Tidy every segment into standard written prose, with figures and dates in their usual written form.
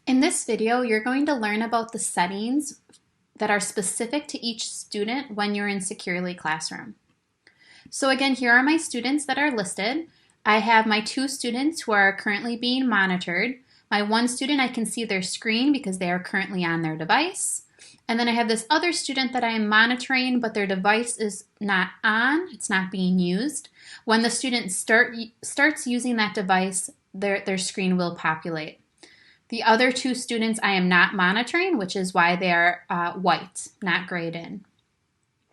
In this video, you're going to learn about the settings that are specific to each student when you're in Securely Classroom. So again, here are my students that are listed. I have my 2 students who are currently being monitored. My 1 student, I can see their screen because they are currently on their device. And then I have this other student that I am monitoring, but their device is not on, it's not being used. When the student starts using that device, their screen will populate. The other 2 students I am not monitoring, which is why they are white, not grayed in.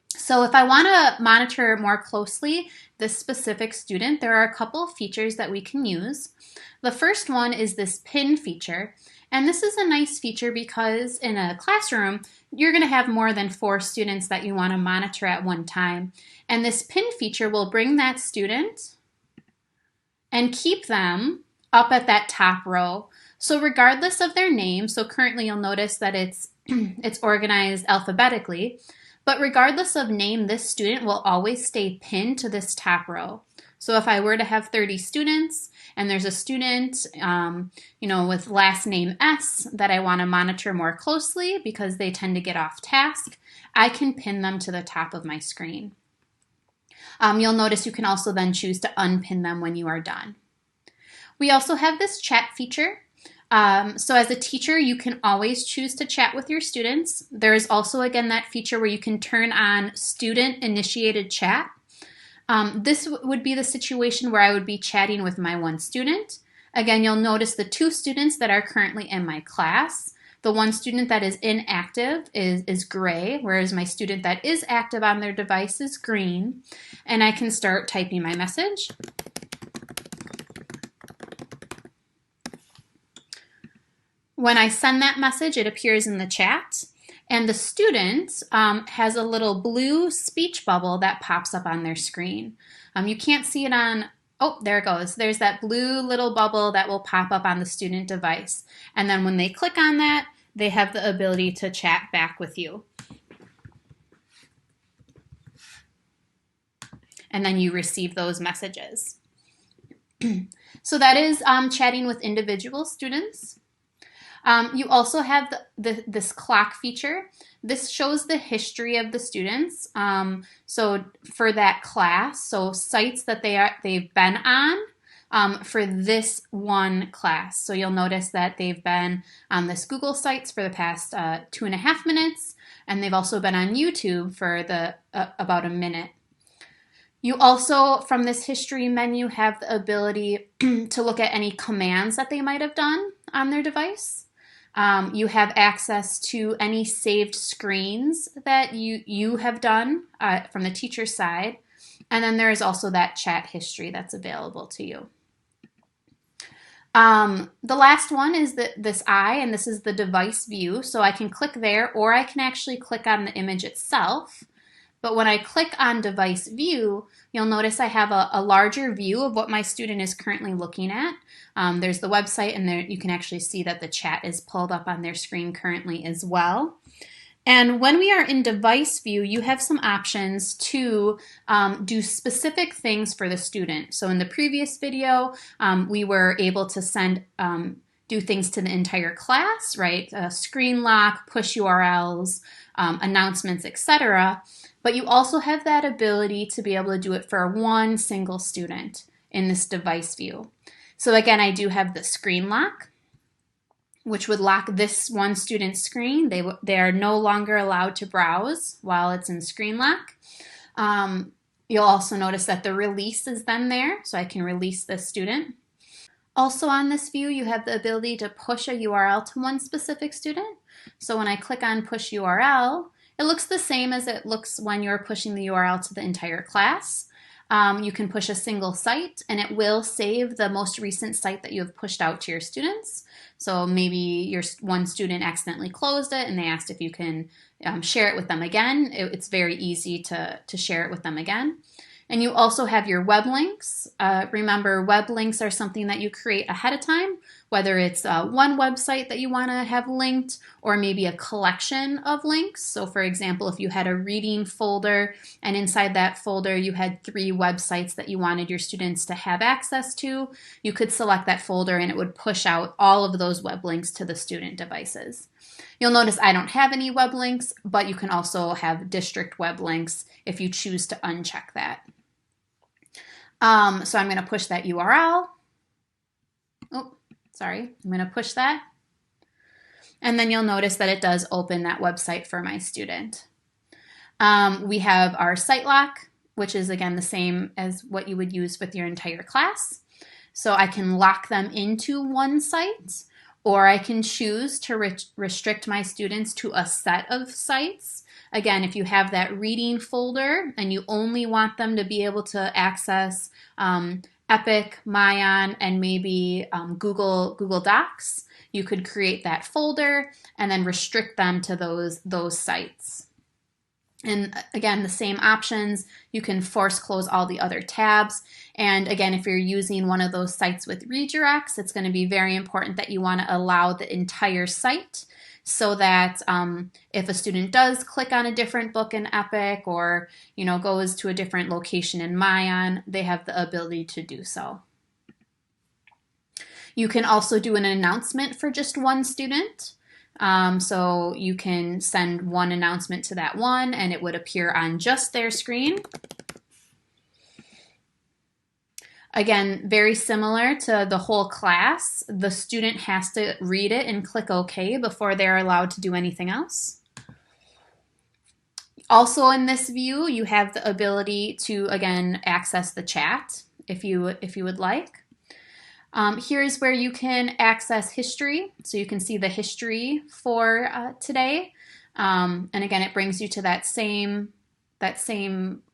So if I want to monitor more closely this specific student, there are a couple of features that we can use. The first one is this pin feature. And this is a nice feature because in a classroom, you're going to have more than 4 students that you want to monitor at one time. And this pin feature will bring that student and keep them up at that top row. So regardless of their name, so currently you'll notice that it's organized alphabetically, but regardless of name, this student will always stay pinned to this top row. So if I were to have 30 students and there's a student with last name S that I want to monitor more closely because they tend to get off task, I can pin them to the top of my screen. You'll notice you can also then choose to unpin them when you are done. We also have this chat feature. So as a teacher, you can always choose to chat with your students. There is also, again, that feature where you can turn on student-initiated chat. This would be the situation where I would be chatting with my 1 student. Again, you'll notice the 2 students that are currently in my class. The 1 student that is inactive is gray, whereas my student that is active on their device is green. And I can start typing my message. When I send that message, it appears in the chat, and the student has a little blue speech bubble that pops up on their screen. You can't see it on, oh, there it goes. There's that blue little bubble that will pop up on the student device. And then when they click on that, they have the ability to chat back with you. And then you receive those messages. So that is chatting with individual students. You also have this clock feature. This shows the history of the students. So for that class, so sites that they've been on for this one class. So you'll notice that they've been on this Google Sites for the past 2.5 minutes, and they've also been on YouTube for about a minute. You also, from this history menu, have the ability to look at any commands that they might have done on their device. You have access to any saved screens that you have done from the teacher's side. And then there is also that chat history that's available to you. The last one is this eye, and this is the device view. So I can click there, or I can actually click on the image itself. But when I click on device view, you'll notice I have a larger view of what my student is currently looking at. There's the website, and there you can actually see that the chat is pulled up on their screen currently as well. And when we are in device view, you have some options to do specific things for the student. So in the previous video, we were able to do things to the entire class, right? Screen lock, push URLs, announcements, etc. But you also have that ability to be able to do it for 1 single student in this device view. So again, I do have the screen lock, which would lock this 1 student's screen. They are no longer allowed to browse while it's in screen lock. You'll also notice that the release is then there, so I can release this student. Also on this view, you have the ability to push a URL to 1 specific student. So when I click on push URL, it looks the same as it looks when you're pushing the URL to the entire class. You can push a single site, and it will save the most recent site that you have pushed out to your students. So maybe your 1 student accidentally closed it, and they asked if you can share it with them again. It's very easy to share it with them again. And you also have your web links. Remember, web links are something that you create ahead of time, whether it's one website that you want to have linked or maybe a collection of links. So for example, if you had a reading folder and inside that folder you had 3 websites that you wanted your students to have access to, you could select that folder and it would push out all of those web links to the student devices. You'll notice I don't have any web links, but you can also have district web links if you choose to uncheck that. So I'm going to push that URL. Oh, sorry. I'm going to push that. And then you'll notice that it does open that website for my student. We have our site lock, which is again the same as what you would use with your entire class. So I can lock them into one site, or I can choose to restrict my students to a set of sites. Again, if you have that reading folder and you only want them to be able to access Epic, Mayan, and maybe Google Docs, you could create that folder and then restrict them to those sites. And again, the same options. You can force close all the other tabs. And again, if you're using one of those sites with redirects, it's going to be very important that you want to allow the entire site so that if a student does click on a different book in Epic or goes to a different location in Mayan, they have the ability to do so. You can also do an announcement for just one student. So you can send one announcement to that one and it would appear on just their screen. Again, very similar to the whole class, the student has to read it and click OK before they're allowed to do anything else. Also in this view, you have the ability to, again, access the chat if you would like. Here's where you can access history. So you can see the history for today. And again, it brings you to that same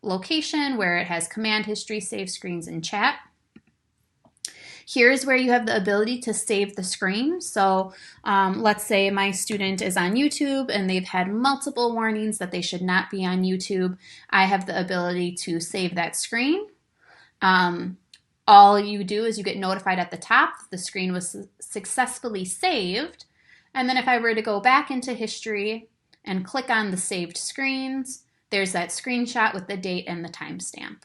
location where it has command history, save screens, and chat. Here's where you have the ability to save the screen. So let's say my student is on YouTube and they've had multiple warnings that they should not be on YouTube. I have the ability to save that screen. All you do is you get notified at the top that the screen was successfully saved. And then if I were to go back into history and click on the saved screens, there's that screenshot with the date and the timestamp.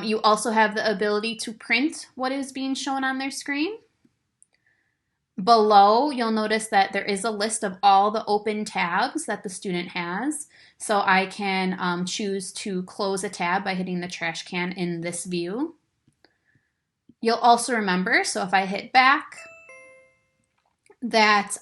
You also have the ability to print what is being shown on their screen. Below, you'll notice that there is a list of all the open tabs that the student has. So I can choose to close a tab by hitting the trash can in this view. You'll also remember, so if I hit back, that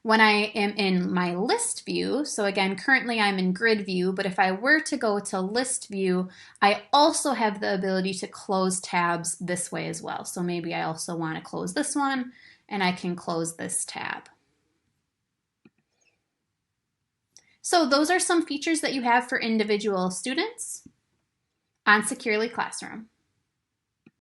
when I am in my list view, so again, currently I'm in grid view, but if I were to go to list view, I also have the ability to close tabs this way as well. So maybe I also want to close this one, and I can close this tab. So those are some features that you have for individual students on Securely Classroom.